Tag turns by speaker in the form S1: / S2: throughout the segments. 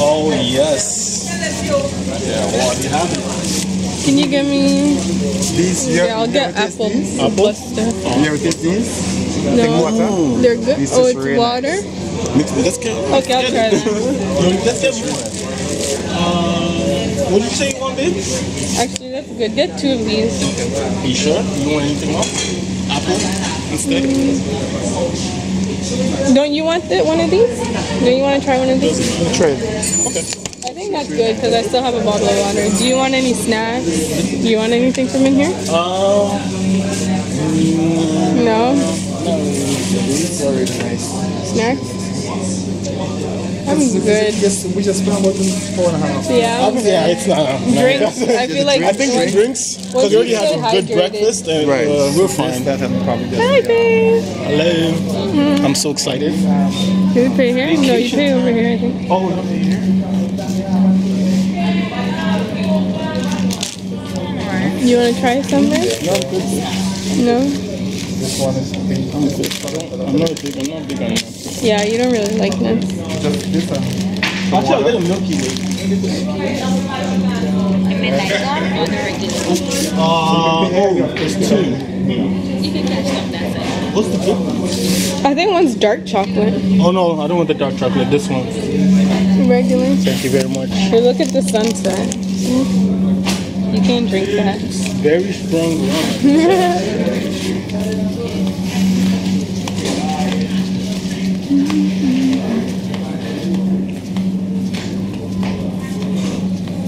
S1: Oh yes. Yeah, what do you have?
S2: Can you give me?
S3: These,
S2: Yeah, I'll get apple.
S1: Apple?
S3: You ever taste these?
S2: No, they're good.
S3: This
S2: Oh,
S3: is
S2: it's
S3: really
S2: water.
S1: Let's get.
S2: Okay, I'll try that.
S1: Let's get more. What did you say you want, babe?
S2: Actually, that's good. Get 2 of these.
S1: You sure? You want anything else? Apple instead?
S2: Don't you want one of these? Don't you want to try one of these?
S3: Try it.
S1: Okay.
S2: I think that's good because I still have a bottle of water. Do you want any snacks? Do you want anything from in here? No?
S3: These are really nice.
S2: Snacks? I'm good.
S3: We just spent about 4.5.
S2: Yeah.
S1: Yeah, it's not.
S2: Drinks. I feel like.
S1: I think drinks, because we already had a good breakfast and
S3: Right.
S1: we're fine.
S3: That hasn't probably just.
S2: Hi, babe.
S1: Hello. I'm so excited.
S2: Do we pay here? No, you pay over here, I think.
S1: Oh, we're here?
S2: You want to try something? No?
S3: This one is pink.
S1: I'm good. I'm not big on that.
S2: Yeah, you don't really like nuts.
S3: Just this one.
S1: Actually, I'll get a Milky Way. There's 2. What's the difference?
S2: I think one's dark chocolate.
S1: Oh no, I don't want the dark chocolate. This one.
S2: Regular.
S1: Thank you very much.
S2: Hey, look at the sunset. You can't drink that.
S1: Very strong rum.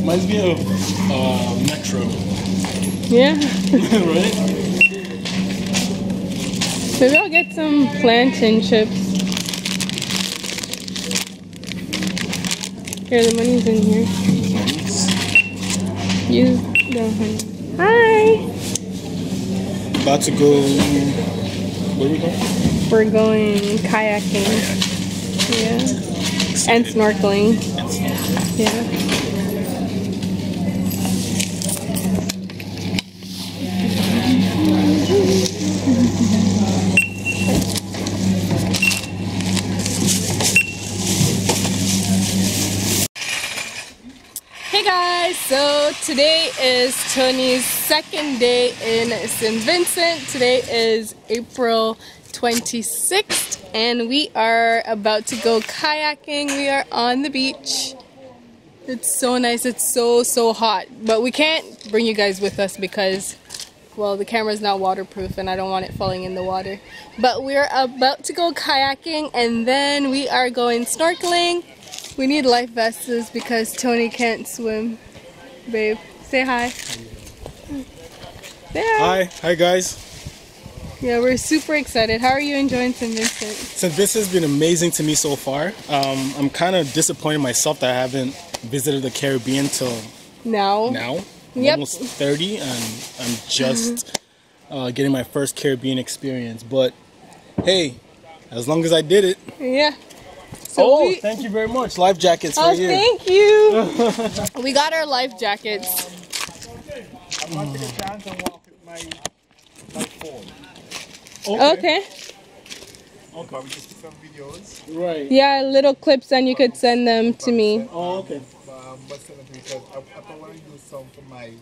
S1: Reminds me of Metro.
S2: Yeah.
S1: Right?
S2: Maybe I'll get some plantain chips. Here, the money's in here. You don't honey. Hi!
S1: About to go. Where are we going?
S2: We're going kayaking. Yeah. And snorkeling. Yeah. Hey guys, so today is Tony's second day in St. Vincent. Today is April 26th and we are about to go kayaking. We are on the beach. It's so nice. It's so hot, but we can't bring you guys with us because, well, the camera's not waterproof and I don't want it falling in the water. But we're about to go kayaking and then we are going snorkeling. We need life vests because Tony can't swim. Babe, say hi. Say hi.
S1: Hi guys.
S2: Yeah, we're super excited. How are you enjoying St. Vincent?
S1: St. Vincent's been amazing to me so far. I'm kind of disappointed myself that I haven't visited the Caribbean till now. I'm
S2: Yep.
S1: almost 30 and I'm just getting my first Caribbean experience. But hey, as long as I did it.
S2: Yeah. So
S1: thank you very much. Life jackets right here.
S2: Thank you. We got our life jackets.
S3: I'm going to take a chance and walk with my phone.
S2: Okay.
S3: Okay, we just took some videos.
S1: Right.
S2: Yeah, little clips and you could send them to me.
S1: Oh, okay.
S3: But send them to me because I want to use some for my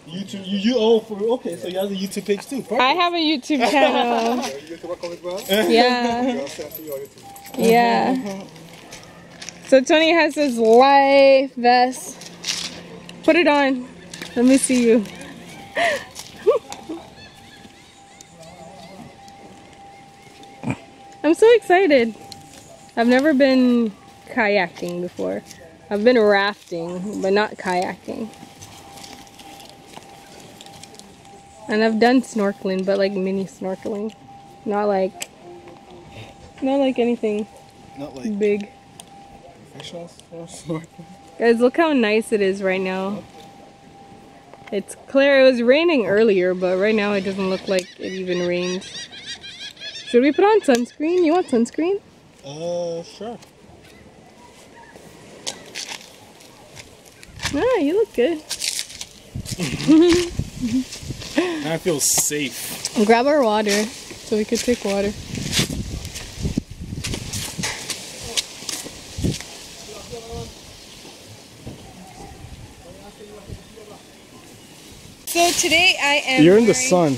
S3: YouTube.
S1: Okay, so you have a YouTube page too. Perfect.
S2: I have a YouTube channel.
S3: You to work on it well?
S2: Yeah.
S3: I'll send to you on YouTube.
S2: Yeah. So Tony has his life vest. Put it on. Let me see you. I'm so excited. I've never been kayaking before. I've been rafting, but not kayaking. And I've done snorkeling, but like mini snorkeling. Not like anything
S1: Not like
S2: big.
S1: professional snorkeling.
S2: Guys, look how nice it is right now. It's clear. It was raining earlier, but right now it doesn't look like it even rained. Should we put on sunscreen? You want sunscreen?
S1: Sure.
S2: Ah, you look good.
S1: I feel safe.
S2: Grab our water. so we could take water. So today I am
S1: You're in the sun.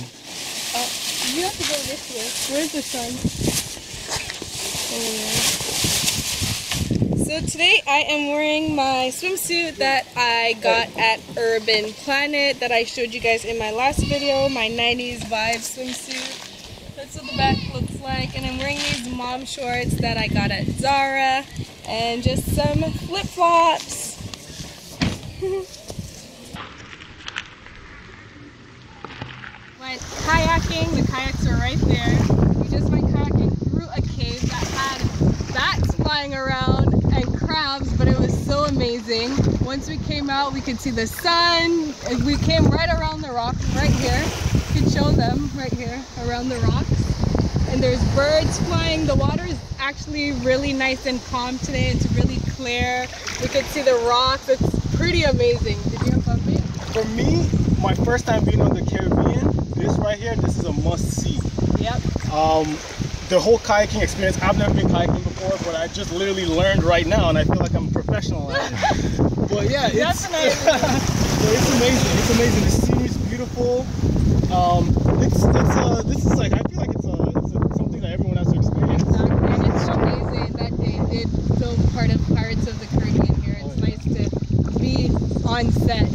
S2: Oh, you have to go this way. Where's the sun? Oh, yeah. So today I am wearing my swimsuit that I got at Urban Planet that I showed you guys in my last video, my 90s vibe swimsuit. That's what the back looks like. And I'm wearing these mom shorts that I got at Zara and just some flip-flops. Went kayaking, the kayaks are right there. We just went kayaking through a cave that had bats flying around and crabs, but it was so amazing. Once we came out, we could see the sun. We came right around the rocks right here. You could show them right here around the rocks. And there's birds flying. The water is actually really nice and calm today. It's really clear. We could see the rocks. It's pretty amazing. Did you have fun, babe?
S1: For me, my first time being on the Caribbean, this right here, this is a must-see.
S2: Yep.
S1: The whole kayaking experience, I've never been kayaking before, but I just literally learned right now, and I feel like I'm a professional at it. But yeah, it's amazing. It's amazing. The scenery is beautiful. This is like, I feel like it's something that everyone has to experience.
S2: Exactly, and it's amazing that they did film part of Pirates of the Caribbean here. It's nice to be on set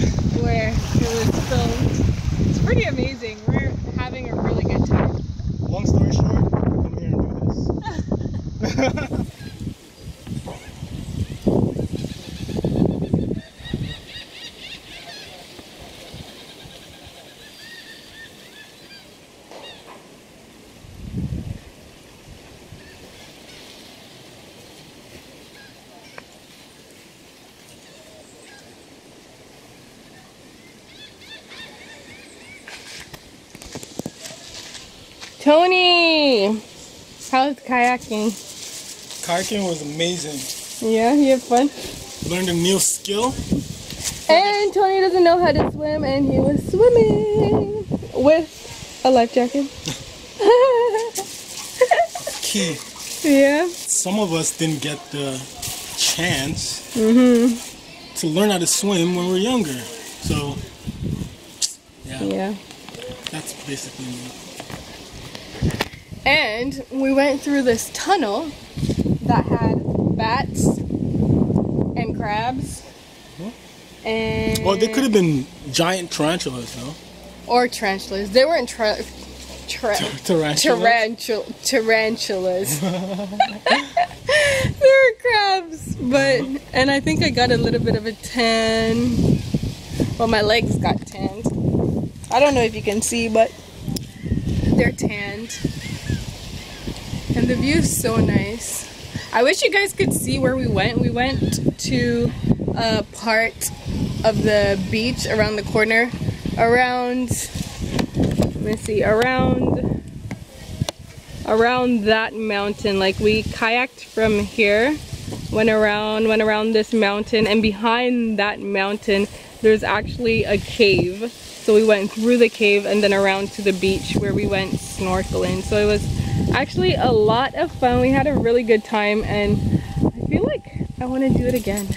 S2: where it was filmed. It's pretty amazing. We're having a really good time.
S1: Long story short, come here and do this.
S2: Tony! How's kayaking?
S1: Kayaking was amazing.
S2: Yeah, you have fun?
S1: Learned a new skill.
S2: And Tony doesn't know how to swim, and he was swimming with a life jacket.
S1: Key.
S2: Yeah.
S1: Some of us didn't get the chance to learn how to swim when we were younger. So, yeah. That's basically me.
S2: And we went through this tunnel that had bats and crabs. And
S1: Well, they could have been giant tarantulas, though.
S2: Or tarantulas. They weren't tarantulas. They were crabs. And I think I got a little bit of a tan. Well, my legs got tanned. I don't know if you can see, but they're tanned. And the view is so nice. I wish you guys could see where we went. We went to a part of the beach around the corner. Around that mountain. Like, we kayaked from here, went around this mountain, and behind that mountain there's actually a cave. So we went through the cave and then around to the beach where we went snorkeling. So it was actually a lot of fun. We had a really good time, and I feel like I want to do it again.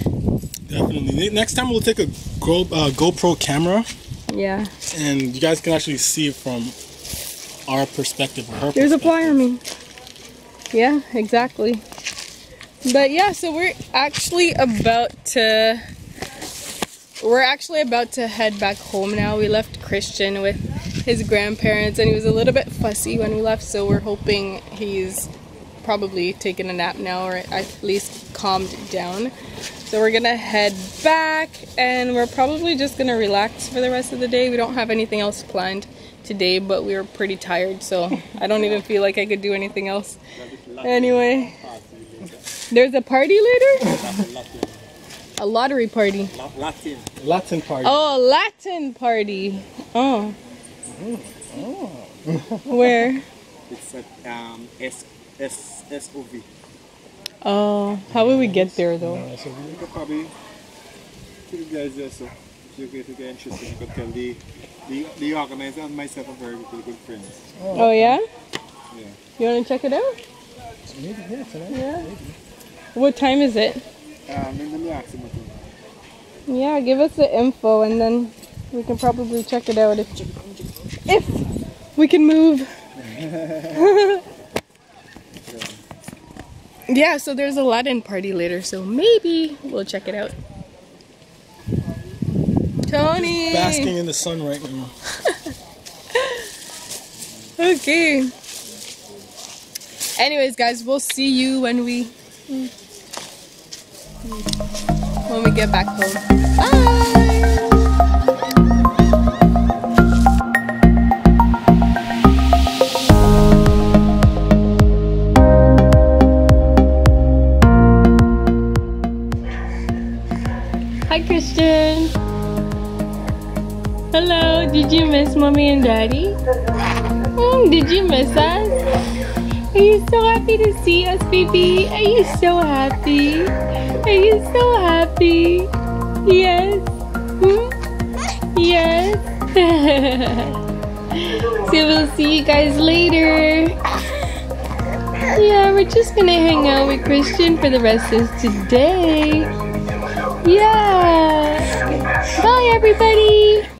S1: Definitely. Next time we'll take a GoPro camera.
S2: Yeah.
S1: And you guys can actually see it from our perspective or her
S2: There's
S1: perspective.
S2: a flyer me. Yeah, exactly. But yeah, so we're actually about to head back home now. We left Christian with his grandparents, and he was a little bit fussy when we left, so we're hoping he's probably taken a nap now, or at least calmed down. So we're gonna head back, and we're probably just gonna relax for the rest of the day. We don't have anything else planned today, but we were pretty tired, so I don't even feel like I could do anything else. Anyway, there's a party later? A lottery party.
S1: Latin party.
S2: Oh, a Latin party. Oh. Where?
S3: It's at SOV.
S2: Oh, how will we get there though?
S3: You could probably tell the guys there, so if you get interested, you could tell the organizer and myself are very good friends.
S2: Oh yeah?
S3: Yeah.
S2: You want to check it out?
S1: Maybe, yeah, tonight.
S2: Yeah.
S1: Maybe.
S2: What time is it? Yeah, give us the info and then we can probably check it out if we can move. Yeah, so there's a Latin party later, so maybe we'll check it out. Tony!
S1: Basking in the sun right now.
S2: Okay. Anyways, guys, we'll see you when we get back home. Bye! Hi, Christian. Hello, did you miss Mommy and Daddy? Did you miss us? Are you so happy to see us, baby? Are you so happy? Are you so happy? Yes? Yes? So we'll see you guys later. Yeah, we're just gonna hang out with Christian for the rest of today. Yeah. Bye, everybody.